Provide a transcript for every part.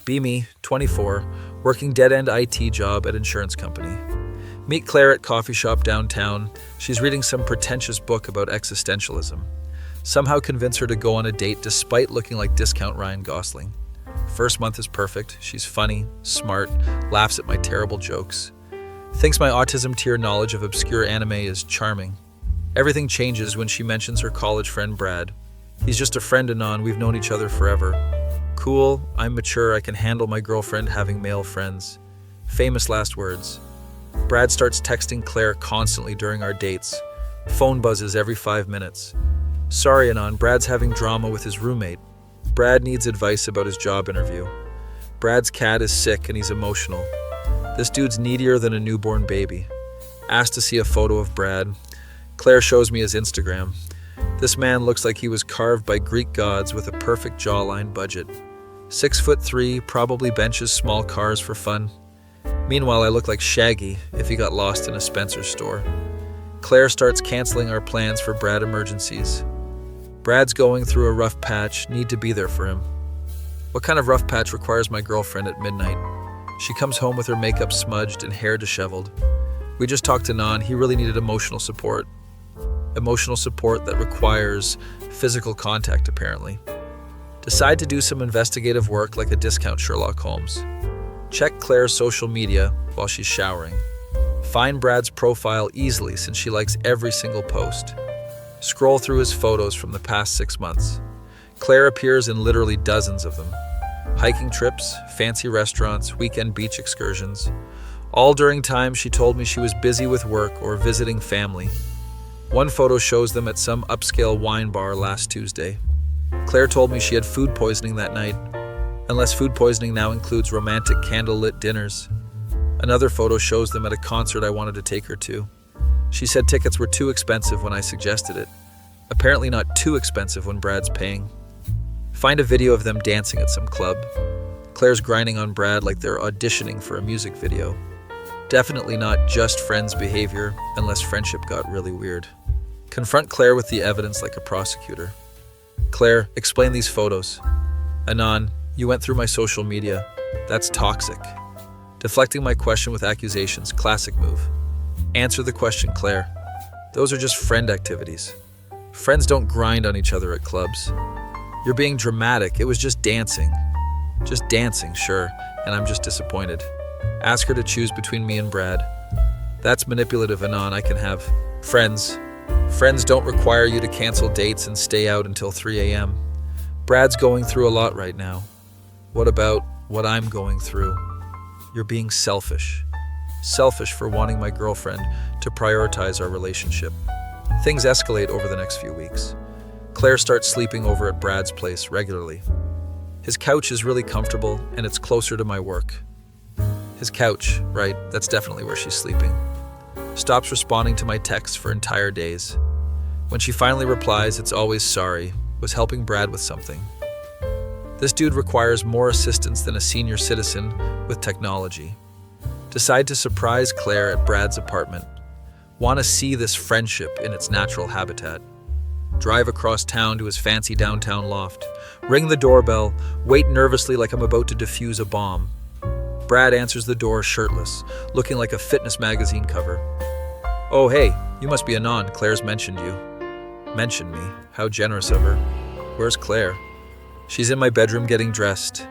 Be me, 24, working dead-end IT job at insurance company. Meet Claire at coffee shop downtown. She's reading some pretentious book about existentialism. Somehow convince her to go on a date despite looking like discount Ryan Gosling. First month is perfect. She's funny, smart, laughs at my terrible jokes. Thinks my autism tier knowledge of obscure anime is charming. Everything changes when she mentions her college friend Brad. He's just a friend, Anon. We've known each other forever. Cool, I'm mature, I can handle my girlfriend having male friends. Famous last words. Brad starts texting Claire constantly during our dates. Phone buzzes every 5 minutes. Sorry, Anon, Brad's having drama with his roommate. Brad needs advice about his job interview. Brad's cat is sick and he's emotional. This dude's needier than a newborn baby. Asked to see a photo of Brad. Claire shows me his Instagram. This man looks like he was carved by Greek gods with a perfect jawline budget. 6'3", probably benches small cars for fun. Meanwhile, I look like Shaggy if he got lost in a Spencer's store. Claire starts canceling our plans for Brad emergencies. Brad's going through a rough patch, need to be there for him. What kind of rough patch requires my girlfriend at midnight? She comes home with her makeup smudged and hair disheveled. We just talked to Nan, he really needed emotional support. Emotional support that requires physical contact, apparently. Decide to do some investigative work like a discount Sherlock Holmes. Check Claire's social media while she's showering. Find Brad's profile easily since she likes every single post. Scroll through his photos from the past 6 months. Claire appears in literally dozens of them. Hiking trips, fancy restaurants, weekend beach excursions. All during times she told me she was busy with work or visiting family. One photo shows them at some upscale wine bar last Tuesday. Claire told me she had food poisoning that night, unless food poisoning now includes romantic candlelit dinners. Another photo shows them at a concert I wanted to take her to. She said tickets were too expensive when I suggested it. Apparently not too expensive when Brad's paying. Find a video of them dancing at some club. Claire's grinding on Brad like they're auditioning for a music video. Definitely not just friends behavior, unless friendship got really weird. Confront Claire with the evidence like a prosecutor. Claire, explain these photos. Anon, you went through my social media. That's toxic. Deflecting my question with accusations, classic move. Answer the question, Claire. Those are just friend activities. Friends don't grind on each other at clubs. You're being dramatic. It was just dancing. Just dancing, sure, and I'm just disappointed. Ask her to choose between me and Brad. That's manipulative, Anon. I can have friends. Friends don't require you to cancel dates and stay out until 3 a.m. Brad's going through a lot right now. What about what I'm going through? You're being selfish. Selfish for wanting my girlfriend to prioritize our relationship. Things escalate over the next few weeks. Claire starts sleeping over at Brad's place regularly. His couch is really comfortable and it's closer to my work. His couch, right, that's definitely where she's sleeping. Stops responding to my texts for entire days. When she finally replies, it's always sorry, was helping Brad with something. This dude requires more assistance than a senior citizen with technology. Decide to surprise Claire at Brad's apartment. Want to see this friendship in its natural habitat. Drive across town to his fancy downtown loft. Ring the doorbell, wait nervously like I'm about to defuse a bomb. Brad answers the door shirtless, looking like a fitness magazine cover. Oh hey, you must be Anon, Claire's mentioned you. Mentioned me, how generous of her. Where's Claire? She's in my bedroom getting dressed.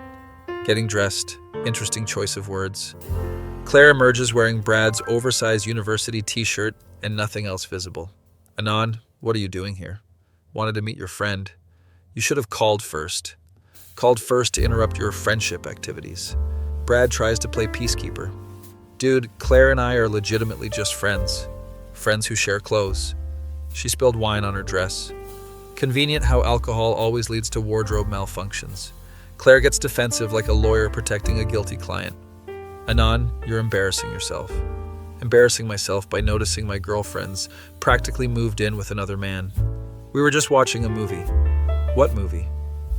Getting dressed, interesting choice of words. Claire emerges wearing Brad's oversized university t-shirt and nothing else visible. Anon, what are you doing here? Wanted to meet your friend. You should have called first. Called first to interrupt your friendship activities. Brad tries to play peacekeeper. Dude, Claire and I are legitimately just friends. Friends who share clothes. She spilled wine on her dress. Convenient how alcohol always leads to wardrobe malfunctions. Claire gets defensive like a lawyer protecting a guilty client. Anon, you're embarrassing yourself. Embarrassing myself by noticing my girlfriends practically moved in with another man. We were just watching a movie. What movie?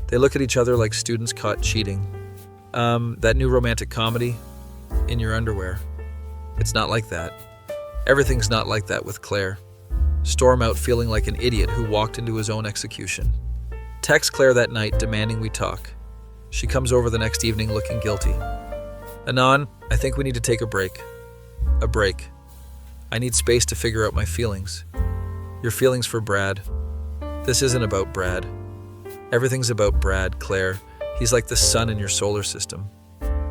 They look at each other like students caught cheating. That new romantic comedy? In your underwear. It's not like that. Everything's not like that with Claire. Storm out feeling like an idiot who walked into his own execution. Text Claire that night demanding we talk. She comes over the next evening looking guilty. Anon, I think we need to take a break. A break. I need space to figure out my feelings. Your feelings for Brad. This isn't about Brad. Everything's about Brad, Claire. He's like the sun in your solar system.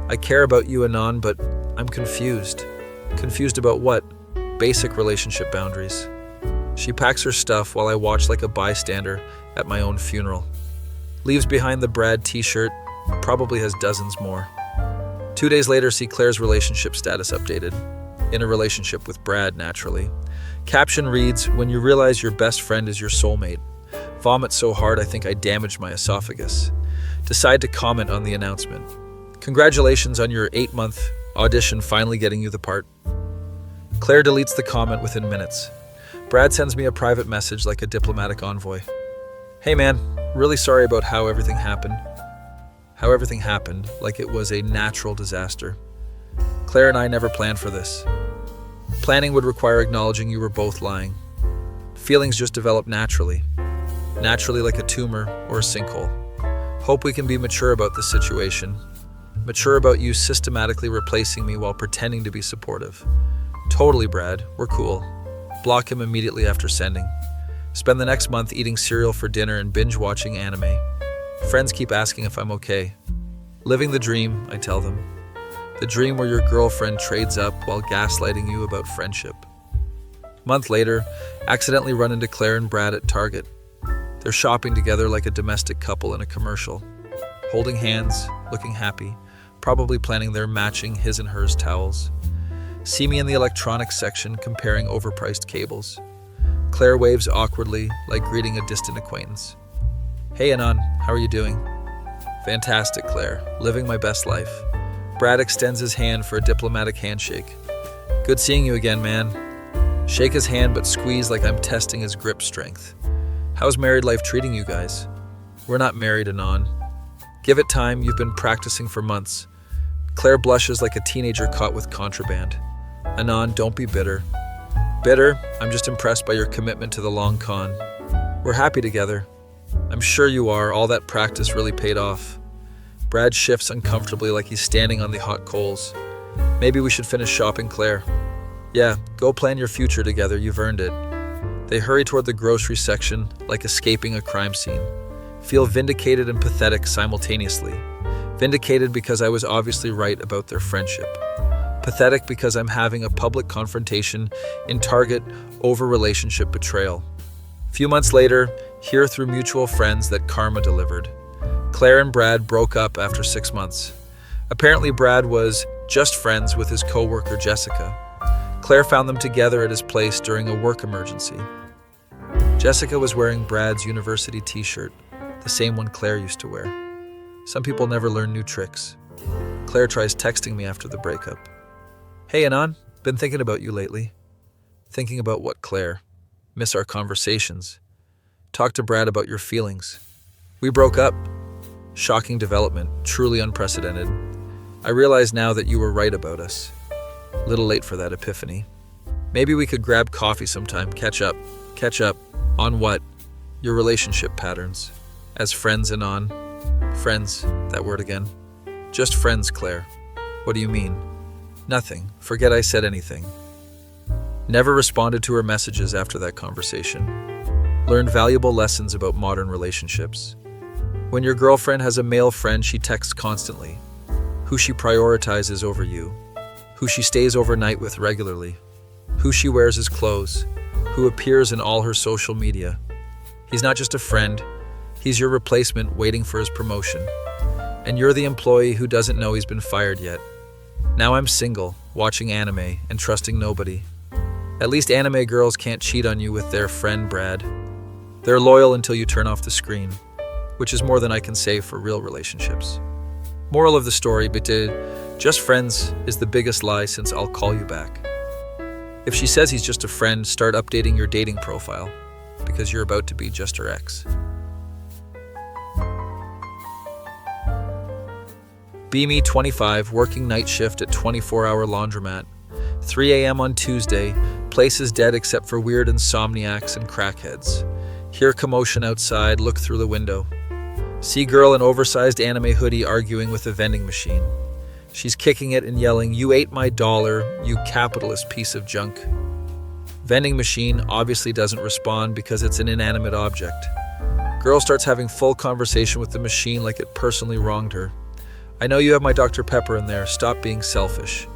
I care about you, Anon, but I'm confused. Confused about what? Basic relationship boundaries. She packs her stuff while I watch like a bystander at my own funeral. Leaves behind the Brad t-shirt, probably has dozens more. 2 days later, see Claire's relationship status updated. In a relationship with Brad, naturally. Caption reads, when you realize your best friend is your soulmate. Vomit so hard I think I damaged my esophagus. Decide to comment on the announcement. Congratulations on your 8-month audition finally getting you the part. Claire deletes the comment within minutes. Brad sends me a private message like a diplomatic envoy. Hey man, really sorry about how everything happened. Like it was a natural disaster. Claire and I never planned for this. Planning would require acknowledging you were both lying. Feelings just develop naturally. Naturally like a tumor or a sinkhole. Hope we can be mature about the situation. Mature about you systematically replacing me while pretending to be supportive. Totally, Brad. We're cool. Block him immediately after sending. Spend the next month eating cereal for dinner and binge-watching anime. Friends keep asking if I'm okay. Living the dream, I tell them. The dream where your girlfriend trades up while gaslighting you about friendship. Month later, accidentally run into Claire and Brad at Target. They're shopping together like a domestic couple in a commercial. Holding hands, looking happy, probably planning their matching his and hers towels. See me in the electronics section comparing overpriced cables. Claire waves awkwardly, like greeting a distant acquaintance. Hey Anon, how are you doing? Fantastic, Claire. Living my best life. Brad extends his hand for a diplomatic handshake. Good seeing you again, man. Shake his hand but squeeze like I'm testing his grip strength. How's married life treating you guys? We're not married, Anon. Give it time, you've been practicing for months. Claire blushes like a teenager caught with contraband. Anon, don't be bitter. Bitter? I'm just impressed by your commitment to the long con. We're happy together. I'm sure you are. All that practice really paid off. Brad shifts uncomfortably like he's standing on the hot coals. Maybe we should finish shopping, Claire. Yeah, go plan your future together. You've earned it. They hurry toward the grocery section like escaping a crime scene. Feel vindicated and pathetic simultaneously. Vindicated because I was obviously right about their friendship. Pathetic because I'm having a public confrontation in Target over relationship betrayal. Few months later, hear through mutual friends that karma delivered. Claire and Brad broke up after 6 months. Apparently Brad was just friends with his co-worker Jessica. Claire found them together at his place during a work emergency. Jessica was wearing Brad's university t-shirt, the same one Claire used to wear. Some people never learn new tricks. Claire tries texting me after the breakup. Hey Anon, been thinking about you lately. Thinking about what, Claire? Miss our conversations. Talk to Brad about your feelings. We broke up. Shocking development, truly unprecedented. I realize now that you were right about us. Little late for that epiphany. Maybe we could grab coffee sometime, catch up. Catch up. On what? Your relationship patterns. As friends, Anon. Friends, that word again. Just friends, Claire. What do you mean? Nothing. Forget I said anything. Never responded to her messages after that conversation. Learned valuable lessons about modern relationships. When your girlfriend has a male friend she texts constantly. Who she prioritizes over you. Who she stays overnight with regularly. Who she wears his clothes. Who appears in all her social media. He's not just a friend. He's your replacement waiting for his promotion. And you're the employee who doesn't know he's been fired yet. Now I'm single, watching anime, and trusting nobody. At least anime girls can't cheat on you with their friend Brad. They're loyal until you turn off the screen, which is more than I can say for real relationships. Moral of the story, bitte, just friends is the biggest lie since I'll call you back. If she says he's just a friend, start updating your dating profile, because you're about to be just her ex. Beamy 25, working night shift at 24-hour laundromat. 3 a.m. on Tuesday, place is dead except for weird insomniacs and crackheads. Hear commotion outside, look through the window. See girl in oversized anime hoodie arguing with a vending machine. She's kicking it and yelling, "You ate my dollar, you capitalist piece of junk." Vending machine obviously doesn't respond because it's an inanimate object. Girl starts having full conversation with the machine like it personally wronged her. "I know you have my Dr. Pepper in there, stop being selfish."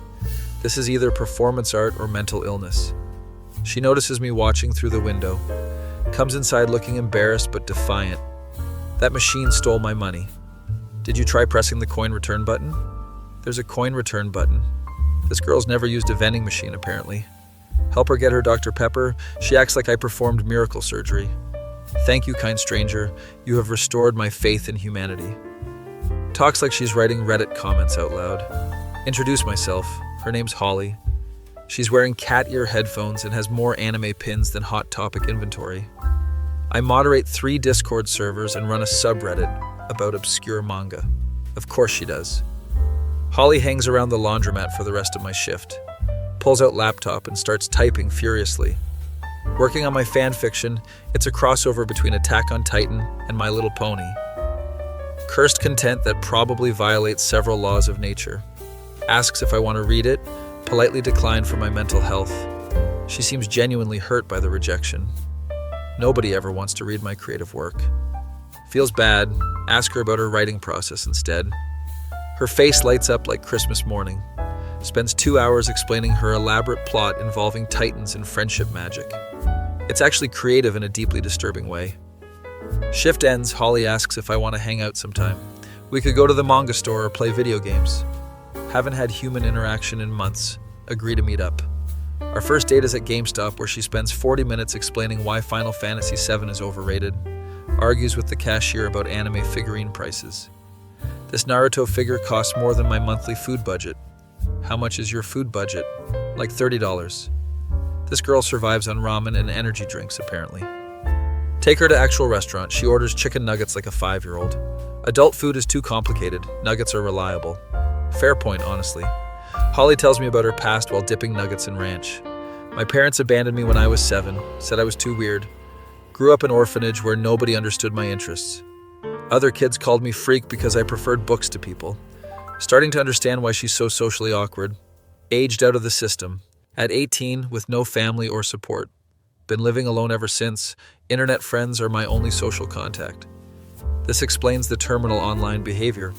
This is either performance art or mental illness. She notices me watching through the window, comes inside looking embarrassed but defiant. "That machine stole my money. Did you try pressing the coin return button?" There's a coin return button. This girl's never used a vending machine, apparently. Help her get her Dr. Pepper. She acts like I performed miracle surgery. "Thank you, kind stranger. You have restored my faith in humanity." Talks like she's writing Reddit comments out loud. Introduce myself. Her name's Holly. She's wearing cat ear headphones and has more anime pins than Hot Topic inventory. I moderate 3 Discord servers and run a subreddit about obscure manga. Of course she does. Holly hangs around the laundromat for the rest of my shift, pulls out laptop and starts typing furiously. Working on my fan fiction, it's a crossover between Attack on Titan and My Little Pony. Cursed content that probably violates several laws of nature. Asks if I want to read it, politely declined for my mental health. She seems genuinely hurt by the rejection. Nobody ever wants to read my creative work. Feels bad, ask her about her writing process instead. Her face lights up like Christmas morning. Spends 2 hours explaining her elaborate plot involving titans and friendship magic. It's actually creative in a deeply disturbing way. Shift ends, Holly asks if I want to hang out sometime. We could go to the manga store or play video games. Haven't had human interaction in months. Agree to meet up. Our first date is at GameStop, where she spends 40 minutes explaining why Final Fantasy VII is overrated. Argues with the cashier about anime figurine prices. This Naruto figure costs more than my monthly food budget. How much is your food budget? Like $30. This girl survives on ramen and energy drinks, apparently. Take her to actual restaurant. She orders chicken nuggets like a 5-year-old. Adult food is too complicated. Nuggets are reliable. Fair point, honestly. Holly tells me about her past while dipping nuggets in ranch. My parents abandoned me when I was 7, said I was too weird. Grew up in orphanage where nobody understood my interests. Other kids called me freak because I preferred books to people. Starting to understand why she's so socially awkward. Aged out of the system. At 18, with no family or support. Been living alone ever since. Internet friends are my only social contact. This explains the terminal online behavior.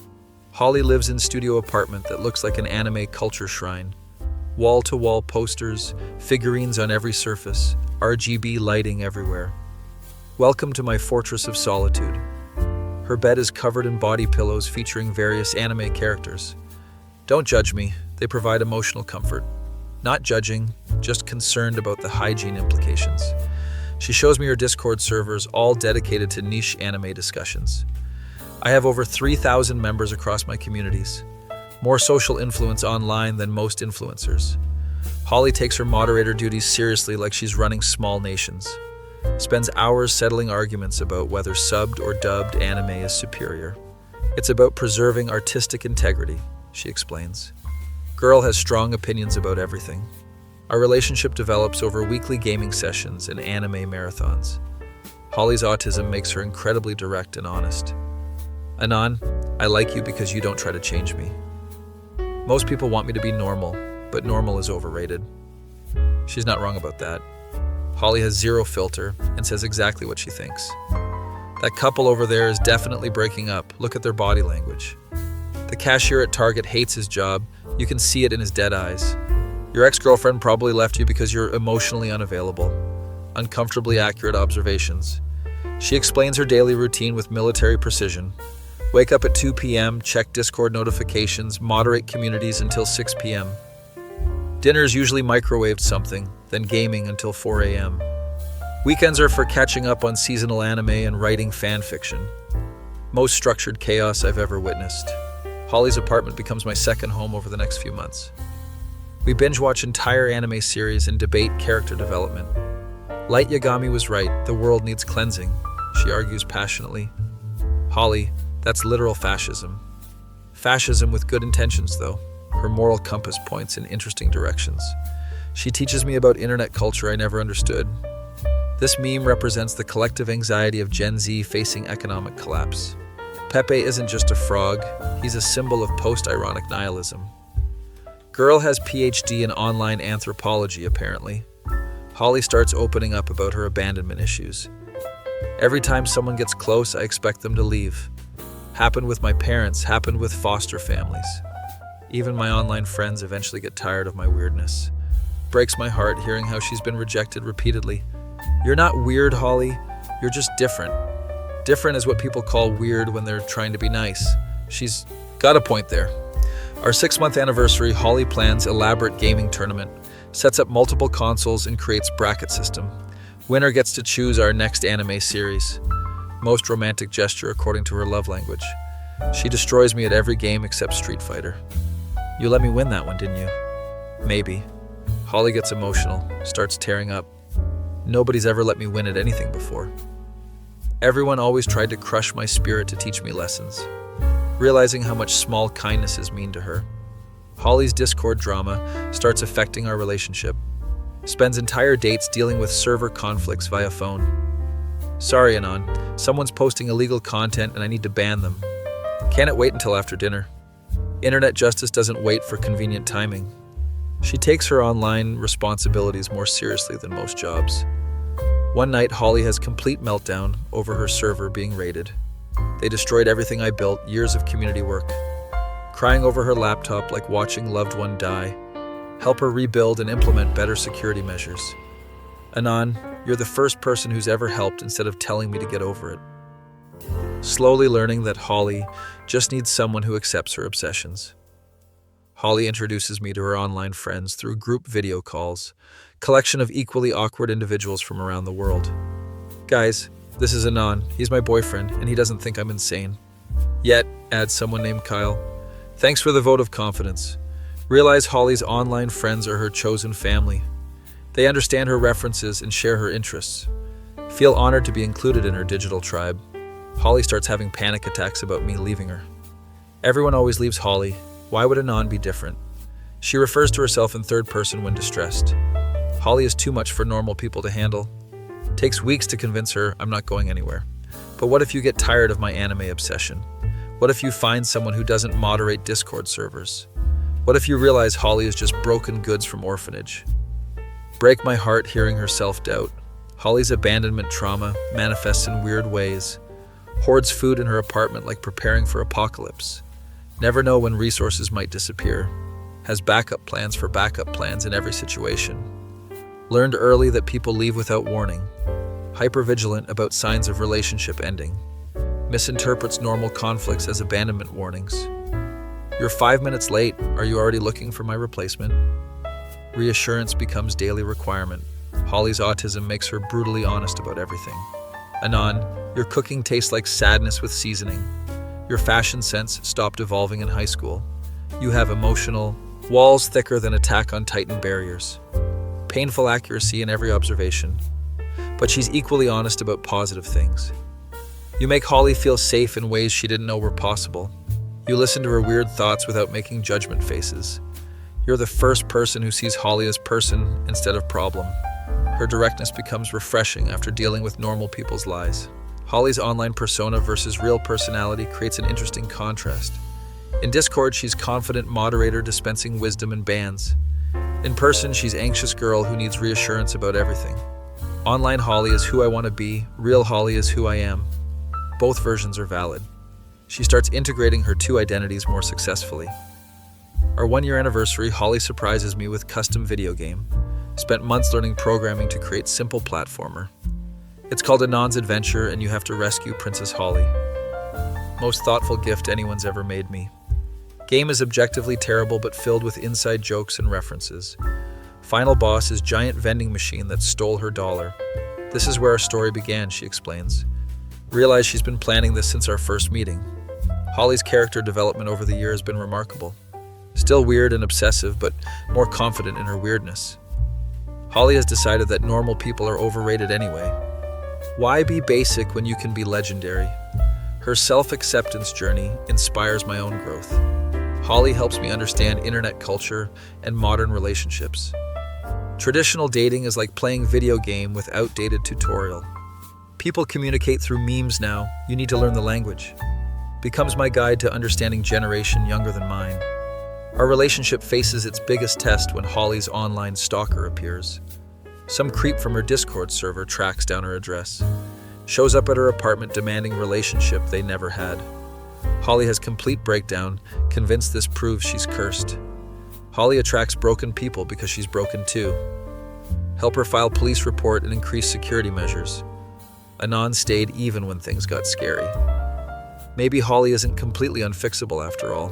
Holly lives in studio apartment that looks like an anime culture shrine. Wall-to-wall posters, figurines on every surface, RGB lighting everywhere. Welcome to my fortress of solitude. Her bed is covered in body pillows featuring various anime characters. Don't judge me, they provide emotional comfort. Not judging, just concerned about the hygiene implications. She shows me her Discord servers, all dedicated to niche anime discussions. I have over 3,000 members across my communities. More social influence online than most influencers. Holly takes her moderator duties seriously like she's running small nations. Spends hours settling arguments about whether subbed or dubbed anime is superior. It's about preserving artistic integrity, she explains. Girl has strong opinions about everything. Our relationship develops over weekly gaming sessions and anime marathons. Holly's autism makes her incredibly direct and honest. Anon, I like you because you don't try to change me. Most people want me to be normal, but normal is overrated. She's not wrong about that. Holly has zero filter and says exactly what she thinks. That couple over there is definitely breaking up. Look at their body language. The cashier at Target hates his job. You can see it in his dead eyes. Your ex-girlfriend probably left you because you're emotionally unavailable. Uncomfortably accurate observations. She explains her daily routine with military precision. Wake up at 2 p.m., check Discord notifications, moderate communities until 6 p.m. Dinner is usually microwaved something, then gaming until 4 a.m. Weekends are for catching up on seasonal anime and writing fan fiction. Most structured chaos I've ever witnessed. Holly's apartment becomes my second home over the next few months. We binge watch entire anime series and debate character development. Light Yagami was right, the world needs cleansing, she argues passionately. Holly, that's literal fascism. Fascism with good intentions, though. Her moral compass points in interesting directions. She teaches me about internet culture I never understood. This meme represents the collective anxiety of Gen Z facing economic collapse. Pepe isn't just a frog, he's a symbol of post-ironic nihilism. Girl has PhD in online anthropology, apparently. Holly starts opening up about her abandonment issues. Every time someone gets close, I expect them to leave. Happened with my parents, happened with foster families. Even my online friends eventually get tired of my weirdness. Breaks my heart hearing how she's been rejected repeatedly. You're not weird, Holly. You're just different. Different is what people call weird when they're trying to be nice. She's got a point there. Our 6-month anniversary, Holly plans elaborate gaming tournament, sets up multiple consoles and creates bracket system. Winner gets to choose our next anime series. Most romantic gesture according to her love language. She destroys me at every game except Street Fighter. You let me win that one, didn't you? Maybe. Holly gets emotional, starts tearing up. Nobody's ever let me win at anything before. Everyone always tried to crush my spirit to teach me lessons. Realizing how much small kindnesses mean to her. Holly's Discord drama starts affecting our relationship. Spends entire dates dealing with server conflicts via phone. Sorry, Anon. Someone's posting illegal content and I need to ban them. Can't it wait until after dinner? Internet justice doesn't wait for convenient timing. She takes her online responsibilities more seriously than most jobs. One night, Holly has complete meltdown over her server being raided. They destroyed everything I built, years of community work. Crying over her laptop like watching loved one die. Help her rebuild and implement better security measures. Anon, you're the first person who's ever helped instead of telling me to get over it. Slowly learning that Holly just needs someone who accepts her obsessions. Holly introduces me to her online friends through group video calls, collection of equally awkward individuals from around the world. Guys, this is Anon. He's my boyfriend, and he doesn't think I'm insane. Yet, adds someone named Kyle. Thanks for the vote of confidence. Realize Holly's online friends are her chosen family. They understand her references and share her interests. Feel honored to be included in her digital tribe. Holly starts having panic attacks about me leaving her. Everyone always leaves Holly. Why would Anon be different? She refers to herself in third person when distressed. Holly is too much for normal people to handle. Takes weeks to convince her I'm not going anywhere. But what if you get tired of my anime obsession? What if you find someone who doesn't moderate Discord servers? What if you realize Holly is just broken goods from orphanage? Break my heart hearing her self-doubt. Holly's abandonment trauma manifests in weird ways. Hoards food in her apartment like preparing for apocalypse. Never know when resources might disappear. Has backup plans for backup plans in every situation. Learned early that people leave without warning. Hypervigilant about signs of relationship ending. Misinterprets normal conflicts as abandonment warnings. You're 5 minutes late. Are you already looking for my replacement? Reassurance becomes daily requirement. Holly's autism makes her brutally honest about everything. Anon, your cooking tastes like sadness with seasoning. Your fashion sense stopped evolving in high school. You have emotional walls thicker than Attack on Titan barriers. Painful accuracy in every observation. But she's equally honest about positive things. You make Holly feel safe in ways she didn't know were possible. You listen to her weird thoughts without making judgment faces. You're the first person who sees Holly as person instead of problem. Her directness becomes refreshing after dealing with normal people's lies. Holly's online persona versus real personality creates an interesting contrast. In Discord, she's confident moderator dispensing wisdom and bans. In person, she's anxious girl who needs reassurance about everything. Online Holly is who I want to be, real Holly is who I am. Both versions are valid. She starts integrating her two identities more successfully. Our 1-year anniversary, Holly surprises me with custom video game. Spent months learning programming to create simple platformer. It's called Anon's Adventure and you have to rescue Princess Holly. Most thoughtful gift anyone's ever made me. Game is objectively terrible but filled with inside jokes and references. Final boss is giant vending machine that stole her dollar. This is where our story began, she explains. Realize she's been planning this since our first meeting. Holly's character development over the year has been remarkable. Still weird and obsessive, but more confident in her weirdness. Holly has decided that normal people are overrated anyway. Why be basic when you can be legendary? Her self-acceptance journey inspires my own growth. Holly helps me understand internet culture and modern relationships. Traditional dating is like playing video game with outdated tutorial. People communicate through memes now. You need to learn the language. becomes my guide to understanding generation younger than mine. Our relationship faces its biggest test when Holly's online stalker appears. Some creep from her Discord server tracks down her address, shows up at her apartment demanding relationship they never had. Holly has complete breakdown, convinced this proves she's cursed. Holly attracts broken people because she's broken too. Help her file police report and increase security measures. Anon stayed even when things got scary. Maybe Holly isn't completely unfixable after all.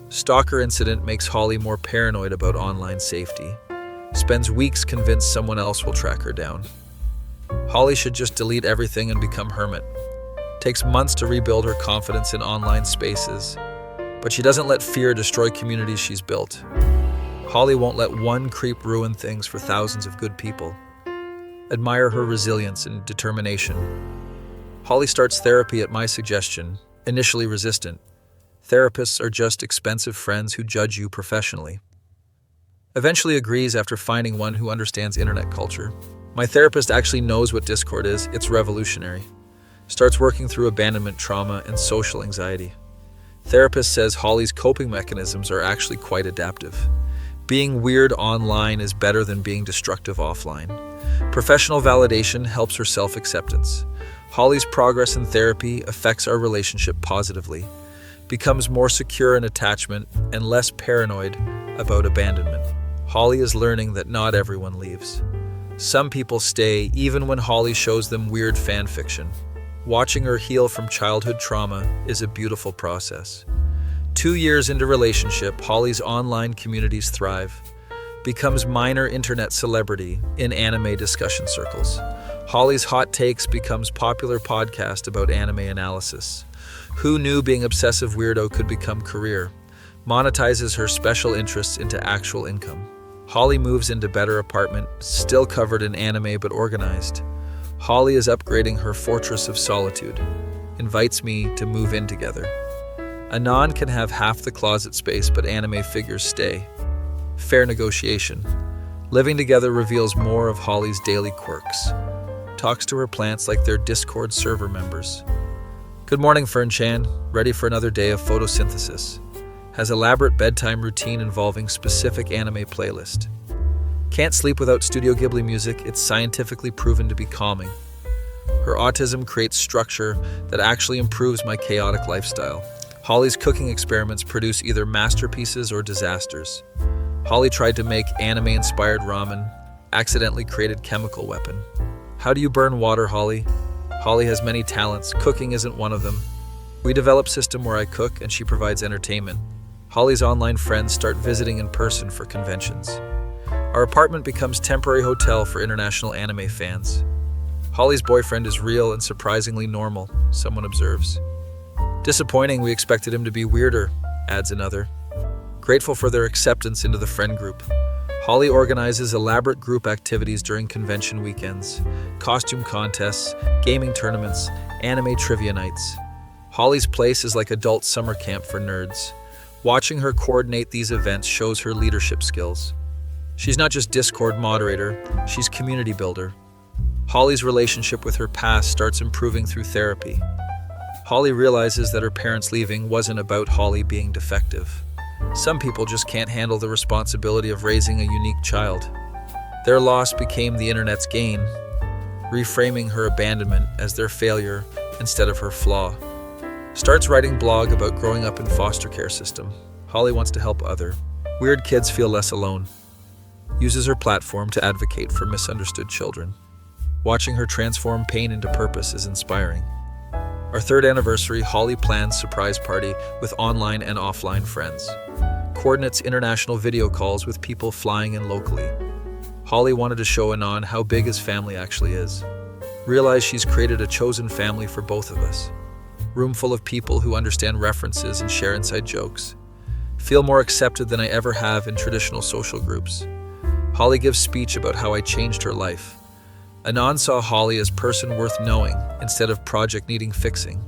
Stalker incident makes Holly more paranoid about online safety. Spends weeks convinced someone else will track her down. Holly should just delete everything and become hermit. Takes months to rebuild her confidence in online spaces, but she doesn't let fear destroy communities she's built. Holly won't let one creep ruin things for thousands of good people. Admire her resilience and determination. Holly starts therapy at my suggestion, initially resistant. Therapists are just expensive friends who judge you professionally. Eventually agrees after finding one who understands internet culture. My therapist actually knows what Discord is. It's revolutionary. Starts working through abandonment trauma and social anxiety. Therapist says Holly's coping mechanisms are actually quite adaptive. Being weird online is better than being destructive offline. Professional validation helps her self-acceptance. Holly's progress in therapy affects our relationship positively, becomes more secure in attachment and less paranoid about abandonment. Holly is learning that not everyone leaves. Some people stay even when Holly shows them weird fan fiction. Watching her heal from childhood trauma is a beautiful process. 2 years into relationship, Holly's online communities thrive. Becomes minor internet celebrity in anime discussion circles. Holly's Hot Takes becomes popular podcast about anime analysis. Who knew being obsessive weirdo could become career? Monetizes her special interests into actual income. Holly moves into better apartment, still covered in anime but organized. Holly is upgrading her fortress of solitude. Invites me to move in together. Anon can have half the closet space, but anime figures stay. Fair negotiation. Living together reveals more of Holly's daily quirks. Talks to her plants like they're Discord server members. Good morning, Fern-chan. Ready for another day of photosynthesis. Has elaborate bedtime routine involving specific anime playlist. Can't sleep without Studio Ghibli music. It's scientifically proven to be calming. Her autism creates structure that actually improves my chaotic lifestyle. Holly's cooking experiments produce either masterpieces or disasters. Holly tried to make anime-inspired ramen, accidentally created chemical weapon. How do you burn water, Holly? Holly has many talents. Cooking isn't one of them. We develop system where I cook and she provides entertainment. Holly's online friends start visiting in person for conventions. Our apartment becomes temporary hotel for international anime fans. Holly's boyfriend is real and surprisingly normal, someone observes. Disappointing, we expected him to be weirder, adds another. Grateful for their acceptance into the friend group. Holly organizes elaborate group activities during convention weekends, costume contests, gaming tournaments, anime trivia nights. Holly's place is like adult summer camp for nerds. Watching her coordinate these events shows her leadership skills. She's not just Discord moderator, she's community builder. Holly's relationship with her past starts improving through therapy. Holly realizes that her parents leaving wasn't about Holly being defective. Some people just can't handle the responsibility of raising a unique child. Their loss became the internet's gain, reframing her abandonment as their failure instead of her flaw. Starts writing blog about growing up in foster care system. Holly wants to help other weird kids feel less alone. Uses her platform to advocate for misunderstood children. Watching her transform pain into purpose is inspiring. Our 3rd anniversary, Holly plans surprise party with online and offline friends. Coordinates international video calls with people flying in locally. Holly wanted to show Anon how big his family actually is. Realize she's created a chosen family for both of us. Room full of people who understand references and share inside jokes. Feel more accepted than I ever have in traditional social groups. Holly gives speech about how I changed her life. Anon saw Holly as person worth knowing instead of project needing fixing.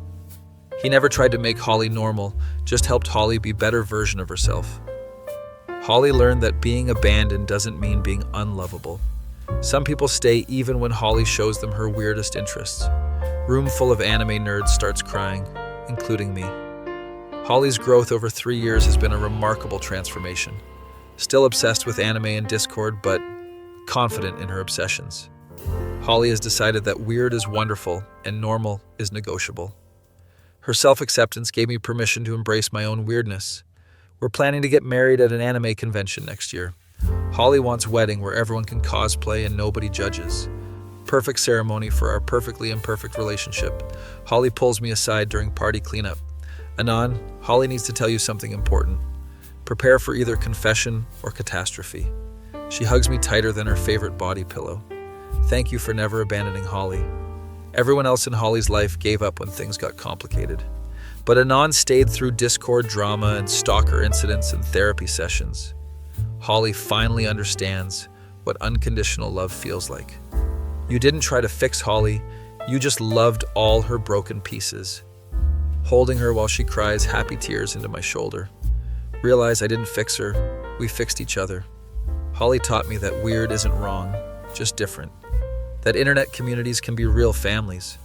He never tried to make Holly normal, just helped Holly be a better version of herself. Holly learned that being abandoned doesn't mean being unlovable. Some people stay even when Holly shows them her weirdest interests. Room full of anime nerds starts crying. including me. Holly's growth over 3 years has been a remarkable transformation. Still obsessed with anime and Discord, but confident in her obsessions. Holly has decided that weird is wonderful and normal is negotiable. Her self-acceptance gave me permission to embrace my own weirdness. We're planning to get married at an anime convention next year. Holly wants a wedding where everyone can cosplay and nobody judges. Perfect ceremony for our perfectly imperfect relationship. Holly pulls me aside during party cleanup. Anon, Holly needs to tell you something important. Prepare for either confession or catastrophe. She hugs me tighter than her favorite body pillow. Thank you for never abandoning Holly. Everyone else in Holly's life gave up when things got complicated. But Anon stayed through Discord drama and stalker incidents and therapy sessions. Holly finally understands what unconditional love feels like. You didn't try to fix Holly, you just loved all her broken pieces. Holding her while she cries happy tears into my shoulder. Realize I didn't fix her, we fixed each other. Holly taught me that weird isn't wrong, just different. That internet communities can be real families.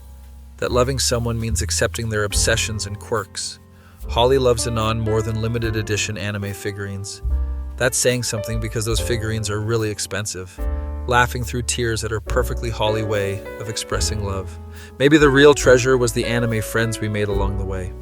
That loving someone means accepting their obsessions and quirks. Holly loves Anon more than limited edition anime figurines. That's saying something because those figurines are really expensive. Laughing through tears at her perfectly Holly way of expressing love. Maybe the real treasure was the anime friends we made along the way.